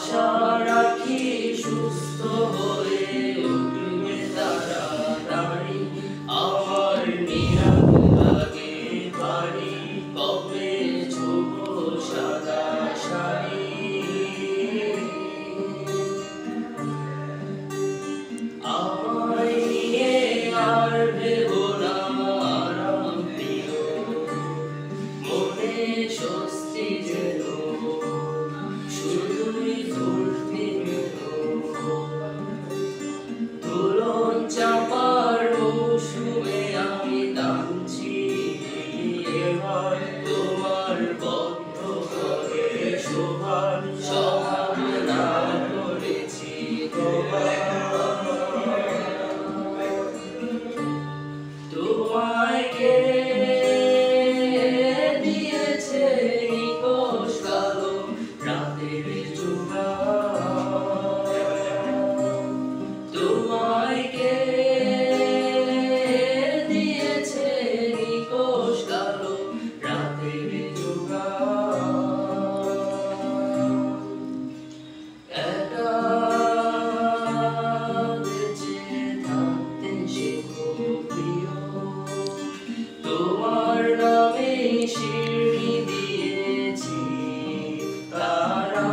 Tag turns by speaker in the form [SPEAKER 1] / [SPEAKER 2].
[SPEAKER 1] আশা রাখি সুস্থ হয়ে উঠবে তাড়াতাড়ি, আমার নিরাপ লাগে বাড়ি, কবে ছোব সাদা শাড়ি। আমায় নিয়ে আর ভেবো না আরাম প্রিয়, মনে স্বস্তি যেন শুধুই ফুর্তি মেলো। দোলন চাপার মৌসুমে আমি টানছি, এবার তোমার বদ্ধ করে শোভার সম্ভাবনা করেছি তোমায় কে দিয়েছে নিকষ কালো রাতের জোগাড়, তোমায় কে দিয়েছে নিকষ কালো রাতের জোগাড়। একা বেঁচে থাকতে শেখো প্রিয়, তোমার নামে শিরনি দিয়েছি তারা।